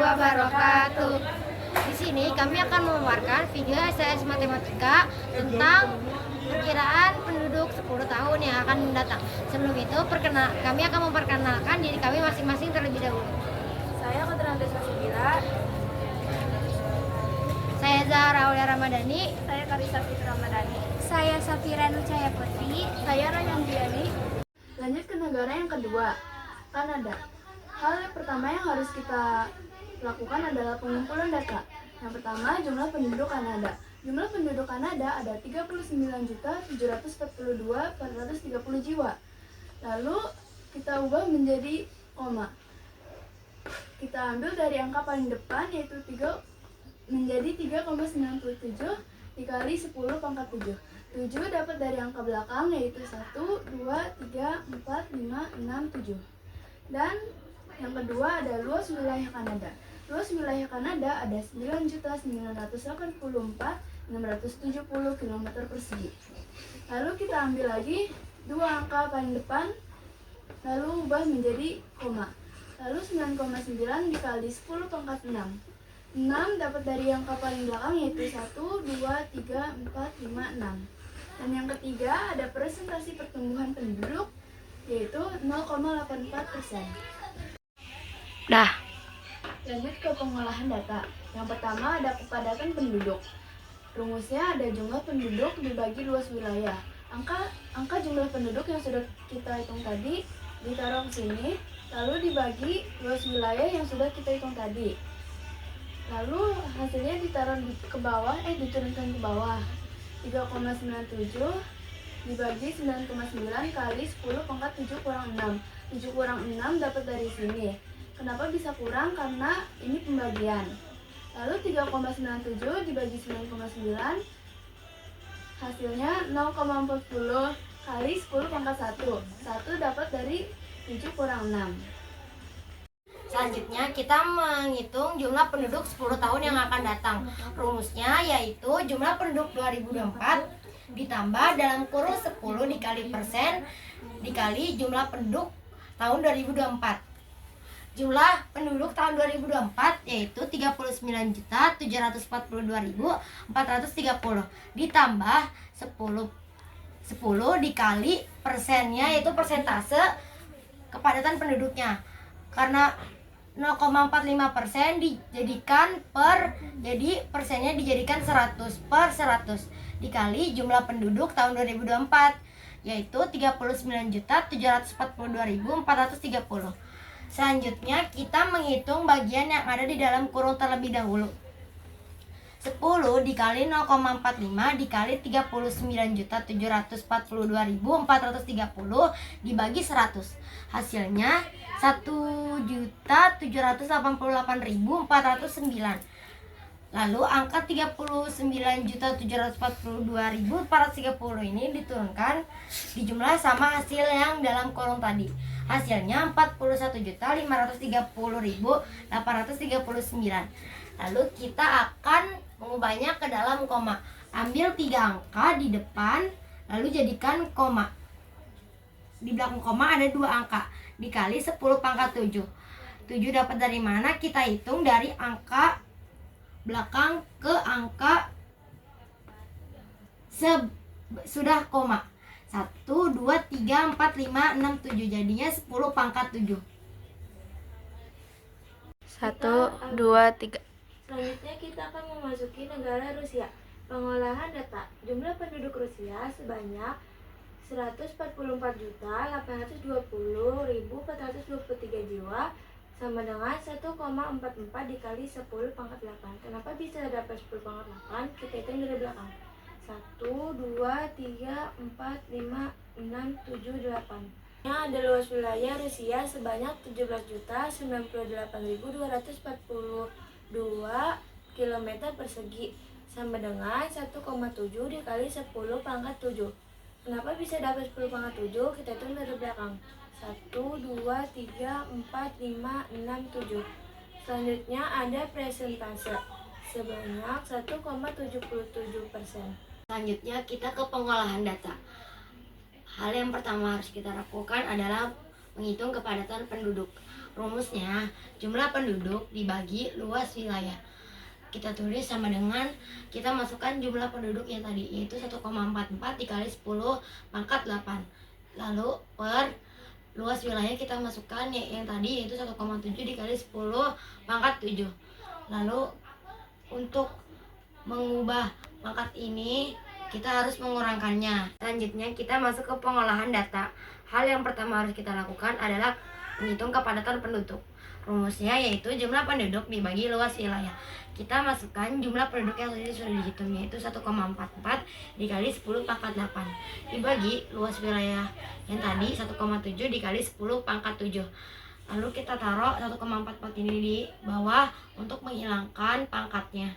wabarakatuh. Di sini kami akan memaparkan video STS Matematika tentang perkiraan penduduk 10 tahun yang akan mendatang. Sebelum itu, kami akan memperkenalkan diri kami masing-masing terlebih dahulu. Saya Kodrandes Masibila. Saya Zahra Aulia Ramadhani. Saya Karisa Fitri Ramadhani. Saya Safira Nucaya Putri. Saya Rayhan Diani. Lanjut ke negara yang kedua, Kanada. Hal yang pertama yang harus kita lakukan adalah pengumpulan data. Yang pertama, jumlah penduduk Kanada. Jumlah penduduk Kanada ada 39.742.430 jiwa. Lalu kita ubah menjadi koma. Kita ambil dari angka paling depan yaitu 3 menjadi 3,97 dikali 10 pangkat 7. 7 dapat dari angka belakang yaitu 1, 2, 3, 4, 5, 6, 7. Dan yang kedua ada luas wilayah Kanada. Luas wilayah Kanada ada 9.984.670 km persegi. Lalu kita ambil lagi dua angka paling depan, lalu ubah menjadi koma. Lalu 9,9 dikali 10 pangkat 6. 6 dapat dari angka paling belakang yaitu 1, 2, 3, 4, 5, 6. Dan yang ketiga ada presentasi pertumbuhan penduduk yaitu 0,84%. Lanjut ke pengolahan data. Yang pertama ada kepadatan penduduk. Rumusnya ada jumlah penduduk dibagi luas wilayah. Angka jumlah penduduk yang sudah kita hitung tadi ditaruh ke sini, lalu dibagi luas wilayah yang sudah kita hitung tadi. Lalu hasilnya ditaruh ke bawah, diturunkan ke bawah. 3,97 dibagi 9,9 kali 10 pangkat 7 kurang 6. 7 kurang 6 dapat dari sini. Kenapa bisa kurang? Karena ini pembagian. Lalu 3,97 dibagi 9,9 hasilnya 0,40 kali 10 pangkat 1. 1 dapat dari 7 kurang 6. Selanjutnya kita menghitung jumlah penduduk 10 tahun yang akan datang. Rumusnya yaitu jumlah penduduk 2024 ditambah dalam kurung 10 dikali persen dikali jumlah penduduk tahun 2024. Jumlah penduduk tahun 2024 yaitu 39.742.430 ditambah 10 dikali persennya yaitu persentase kepadatan penduduknya. Karena 0,45% dijadikan jadi persennya dijadikan 100 per 100 dikali jumlah penduduk tahun 2024 yaitu 39.742.430. Selanjutnya kita menghitung bagian yang ada di dalam kurung terlebih dahulu. 10 dikali 0,45 dikali 39.742.430 dibagi 100. Hasilnya 1.788.409. Lalu angka 39.742.430 ini diturunkan dijumlah sama hasil yang dalam kolom tadi. Hasilnya 41.530.839. Lalu kita akan mengubahnya ke dalam koma. Ambil 3 angka di depan lalu jadikan koma. Di belakang koma ada 2 angka dikali 10 pangkat 7. 7 dapat dari mana? Kita hitung dari angka belakang ke angka sudah koma. 1, 2, 3, 4, 5, 6, 7. Jadinya 10 pangkat 7. 1, 2, 3. Selanjutnya kita akan memasuki negara Rusia. Pengolahan data. Jumlah penduduk Rusia sebanyak 144.820.423 jiwa sama dengan 1,44 dikali 10 pangkat 8. Kenapa bisa dapat 10 pangkat 8? Kita hitung dari belakang. 1, 2, 3, 4, 5, 6, 7, 8. Ada luas wilayah Rusia sebanyak 17.098.242 km persegi sama dengan 1,7 dikali 10 pangkat 7. Kenapa bisa dapat 10 pangkat 7? Kita hitung dari belakang. 1, 2, 3, 4, 5, 6, 7. Selanjutnya ada presentase sebanyak 1,77%. Selanjutnya kita ke pengolahan data. Hal yang pertama harus kita lakukan adalah menghitung kepadatan penduduk. Rumusnya, jumlah penduduk dibagi luas wilayah. Kita tulis sama dengan kita masukkan jumlah penduduk yang tadi, yaitu 1,44 dikali 10 pangkat 8. Lalu per luas wilayah kita masukkan yang tadi, yaitu 1,7 dikali 10 pangkat 7. Lalu untuk mengubah pangkat ini kita harus mengurangkannya. Selanjutnya kita masuk ke pengolahan data. Hal yang pertama harus kita lakukan adalah menghitung kepadatan penduduk. Rumusnya yaitu jumlah penduduk dibagi luas wilayah. Kita masukkan jumlah penduduk yang tadi sudah dihitung, yaitu 1,44 dikali 10 pangkat 8 dibagi luas wilayah yang tadi 1,7 dikali 10 pangkat 7. Lalu kita taruh 1,44 ini di bawah untuk menghilangkan pangkatnya.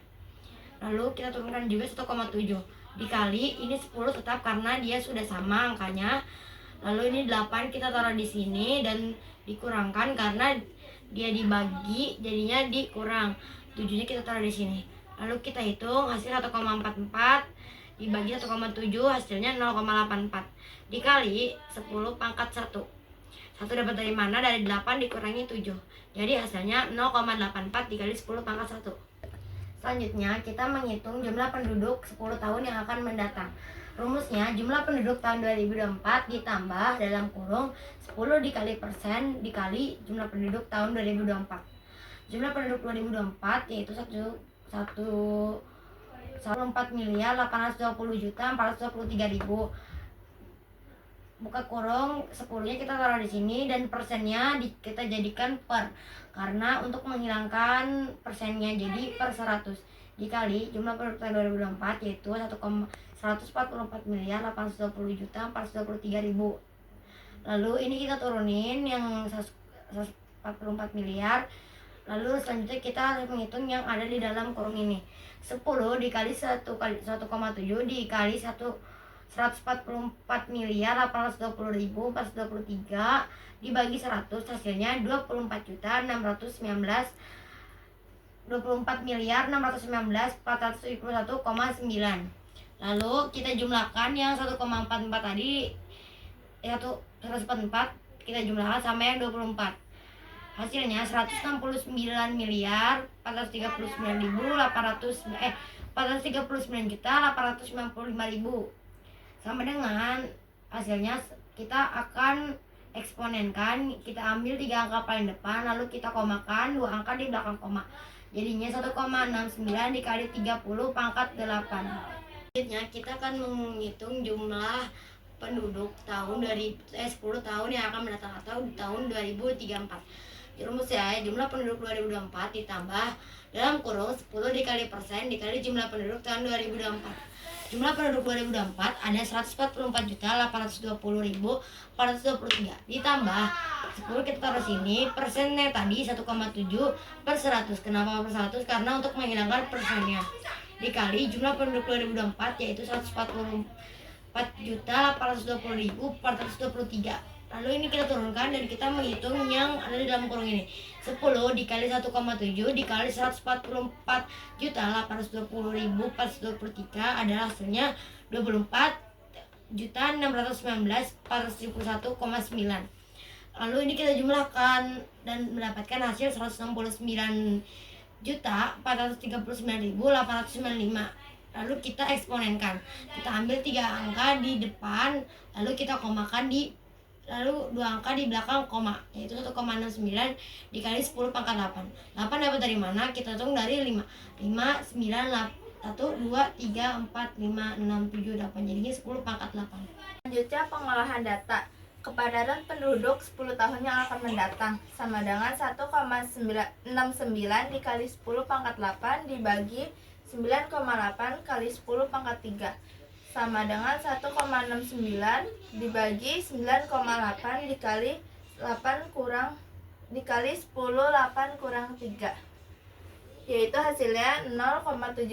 Lalu kita turunkan juga 1,7 dikali ini 10 tetap karena dia sudah sama angkanya. Lalu ini 8 kita taruh di sini dan dikurangkan karena dia dibagi jadinya dikurang. 7-nya kita taruh di sini. Lalu kita hitung hasil 1,44 dibagi 1,7 hasilnya 0,84 dikali 10 pangkat 1. 1 dapat dari mana? Dari 8 dikurangi 7. Jadi hasilnya 0,84 dikali 10 pangkat 1. Selanjutnya kita menghitung jumlah penduduk 10 tahun yang akan mendatang. Rumusnya jumlah penduduk tahun 2024 ditambah dalam kurung 10 dikali persen dikali jumlah penduduk tahun 2024. Jumlah penduduk 2024 yaitu 1,4.820.423.000. Buka kurung 10-nya kita taruh di sini dan persennya kita jadikan per, karena untuk menghilangkan persennya jadi per 100 dikali jumlah penduduk tahun 2024 yaitu 144.820.423.000. Lalu ini kita turunin yang 144 miliar. Lalu selanjutnya kita harus menghitung yang ada di dalam kurung ini. 10 dikali 1,7 dikali 144 miliar 820.423 dibagi 100 hasilnya 24 miliar 619.471,9. Lalu kita jumlahkan yang 1,44 tadi, 144 kita jumlahkan sama yang 24. Hasilnya 169 miliar 439.895.000 sama dengan hasilnya kita akan eksponenkan. Kita ambil 3 angka paling depan lalu kita komakan 2 angka di belakang koma, jadinya 1,69 dikali 30 pangkat 8. Selanjutnya kita akan menghitung jumlah penduduk tahun dari 10 tahun yang akan mendatang atau di tahun 2034. Rumusnya jumlah penduduk 2024 ditambah dalam kurung 10 dikali persen dikali jumlah penduduk tahun 2024. Jumlah penduduk 2024 ada 144.820.423 ditambah 10 kita taruh sini, persennya tadi 1,7 per 100. Kenapa per 100? Karena untuk menghilangkan persennya dikali jumlah penduduk 2024 yaitu 144.820.423. Lalu ini kita turunkan dan kita menghitung yang ada di dalam kurung ini. 10 dikali 1,7 dikali 144.820.423 adalah hasilnya 24.619.471,9. Lalu ini kita jumlahkan dan mendapatkan hasil 169.439.895. Lalu kita eksponenkan. Kita ambil 3 angka di depan lalu kita komakan lalu 2 angka di belakang koma, yaitu 1,69 dikali 10 pangkat 8. 8 dapat dari mana? Kita hitung dari 5. 5, 9, 1, 2, 3, 4, 5, 6, 7, 8. Jadinya 10 pangkat 8. Selanjutnya pengolahan data. Kepadatan penduduk 10 tahun yang akan mendatang sama dengan 1,69 dikali 10 pangkat 8 dibagi 9,8 kali 10 pangkat 3 sama dengan 1,69 dibagi 9,8 dikali 8 kurang dikali 10 8 kurang 3, yaitu hasilnya 0,17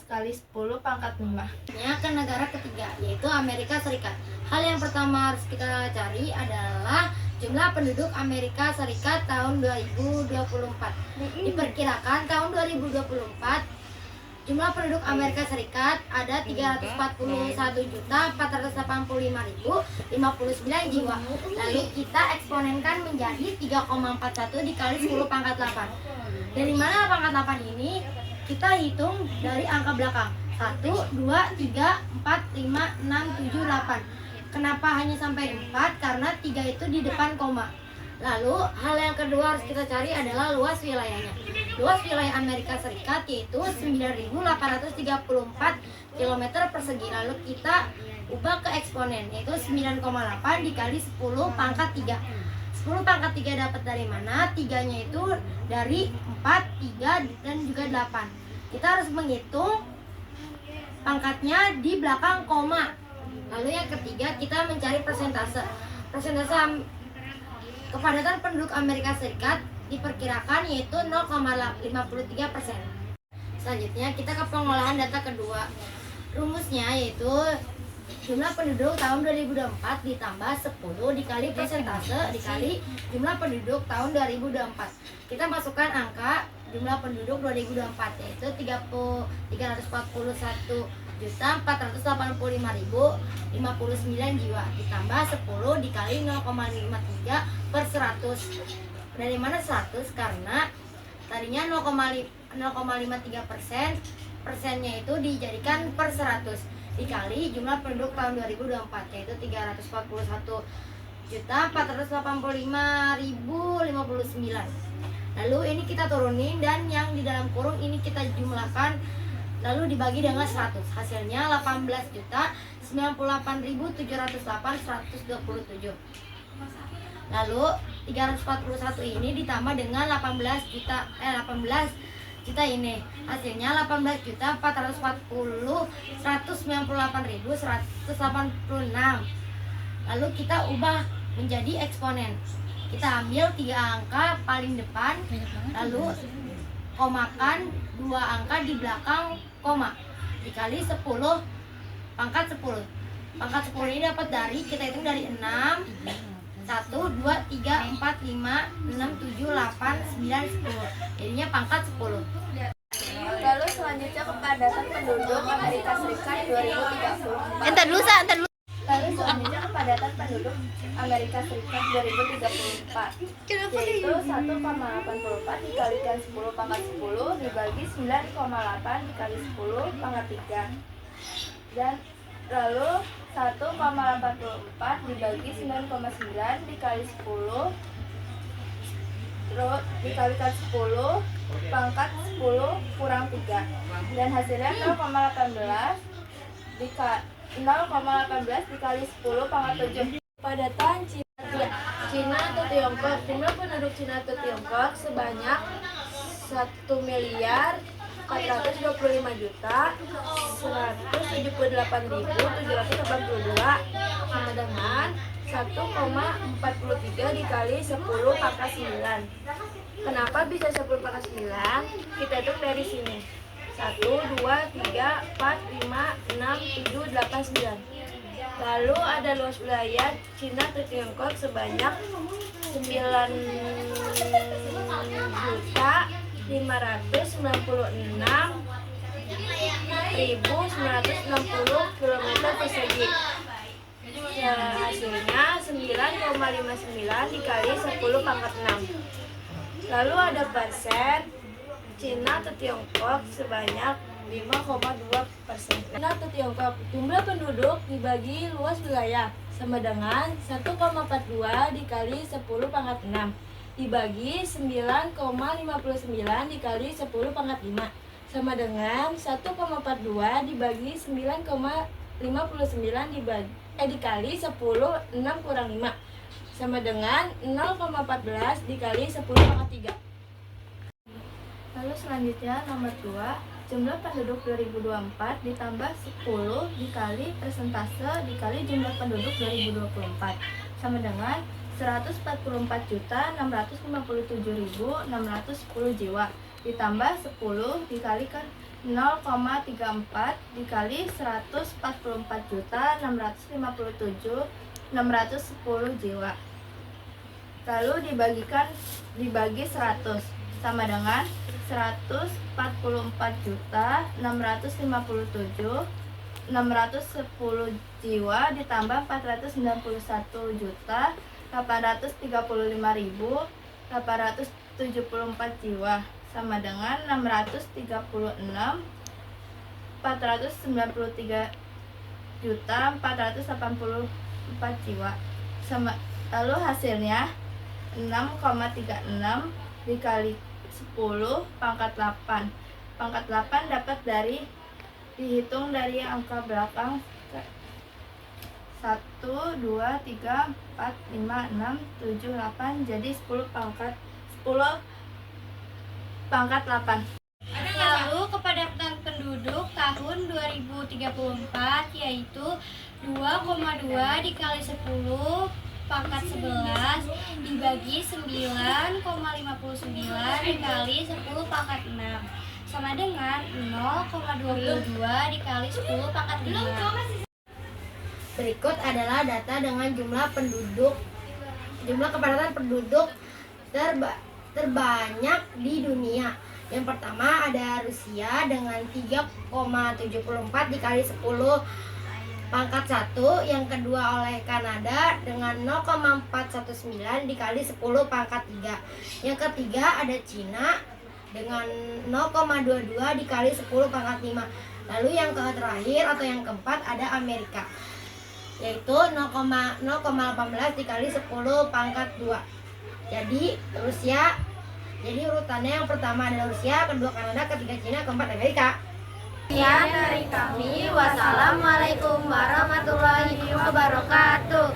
kali 10 pangkat 5. Ya, ke negara ketiga yaitu Amerika Serikat. Hal yang pertama harus kita cari adalah jumlah penduduk Amerika Serikat tahun 2024. Diperkirakan tahun 2024 Jumlah penduduk Amerika Serikat ada 341.485.059 jiwa. Lalu kita eksponenkan menjadi 3,41 dikali 10 pangkat 8. Dari mana pangkat 8 ini? Kita hitung dari angka belakang. 1, 2, 3, 4, 5, 6, 7, 8. Kenapa hanya sampai 4? Karena 3 itu di depan koma. Lalu hal yang kedua harus kita cari adalah luas wilayahnya. Luas wilayah Amerika Serikat yaitu 9.834 km persegi. Lalu kita ubah ke eksponen yaitu 9,8 dikali 10 pangkat 3. 10 pangkat 3 dapat dari mana? 3-nya itu dari 4, 3, dan juga 8. Kita harus menghitung pangkatnya di belakang koma. Lalu yang ketiga kita mencari persentase. Persentase kepadatan penduduk Amerika Serikat diperkirakan yaitu 0,53%. Selanjutnya kita ke pengolahan data kedua. Rumusnya yaitu jumlah penduduk tahun 2024 ditambah 10 dikali persentase dikali jumlah penduduk tahun 2024. Kita masukkan angka jumlah penduduk 2024 yaitu 384.485.059 jiwa ditambah 10 dikali 0,53 per 100. Dari mana 100? Karena tadinya 0,53%, persennya itu dijadikan per 100 dikali jumlah penduduk tahun 2024 yaitu 341.485.059. Lalu ini kita turunin dan yang di dalam kurung ini kita jumlahkan lalu dibagi dengan 100. Hasilnya 18.098.708.127. Lalu 341 ini ditambah dengan 18 juta ini. Hasilnya 18.440.198.186. Lalu kita ubah menjadi eksponen. Kita ambil 3 angka paling depan, lalu komakan 2 angka di belakang koma dikali 10 pangkat 10. Pangkat 10 ini dapat dari, kita hitung dari 6, 1, 2, 3, 4, 5, 6, 7, 8, 9, 10. Jadinya pangkat 10. Lalu selanjutnya kepadatan penduduk Amerika Serikat 2034. Entar dulu. Lalu selanjutnya kepadatan penduduk Amerika Serikat 2034 yaitu 1,84 dikalikan 10 pangkat 10 dibagi 9,8 dikali 10 pangkat 3. Dan lalu 1,84 dibagi 9,9 dikali 10 dikalikan 10 pangkat 10 kurang 3. Dan hasilnya 0,18 dikali 10 pangkat 7. Kepadatan Cina atau Tiongkok. Jumlah penduduk Cina atau Tiongkok sebanyak 1.155.178.782 sama dengan 1,43 dikali 10 pangkat 9. Kenapa bisa 10 pangkat 9? Kita hitung dari sini. 1, 2, 3, 4, 5, 6, 7, 8, 9. Lalu ada luas wilayah Cina atau Tiongkok sebanyak 9.596.960 km persegi. Ya, hasilnya 9,59 dikali 10 pangkat 6. Lalu ada persen Cina atau Tiongkok sebanyak 5,2%. Cina atau Tiongkok, jumlah penduduk dibagi luas wilayah sama dengan 1,42 dikali 10 pangkat 6 dibagi 9,59 dikali 10 pangkat 5 sama dengan 1,42 dibagi 9,59 dikali 10 6 kurang 5 sama dengan 0,14 dikali 10 pangkat 3. Lalu selanjutnya nomor 2, jumlah penduduk 2024 ditambah 10 dikali persentase dikali jumlah penduduk 2024 sama dengan 144.657.610 jiwa ditambah 10 dikalikan 0,34 dikali 144.657.610 jiwa. Lalu dibagi 100. sama dengan 144.657.610 jiwa ditambah 491.835.874 jiwa sama dengan 636.493.484 jiwa. Lalu hasilnya 6,36 dikali 10 pangkat 8. Pangkat 8 dapat dihitung dari angka belakang 1, 2, 3, 4, 5, 6, 7, 8. Jadi 10 pangkat 8. Lalu kepadatan penduduk tahun 2034 yaitu 2,2 dikali 10 pangkat 11 dibagi 9,59 dikali 10 pangkat 6 sama dengan 0,22 dikali 10 pangkat 5. Berikut adalah data dengan jumlah kepadatan penduduk terbanyak di dunia. Yang pertama ada Rusia dengan 3,74 dikali 10 pangkat 1. Yang kedua oleh Kanada dengan 0,419 dikali 10 pangkat 3. Yang ketiga ada Cina dengan 0,22 dikali 10 pangkat 5. Lalu yang terakhir atau yang keempat ada Amerika, yaitu 0,18 dikali 10 pangkat 2. Jadi urutannya yang pertama adalah Rusia, kedua Kanada, ketiga Cina, keempat Amerika. Sekian dari kami. Wassalamualaikum warahmatullahi wabarakatuh.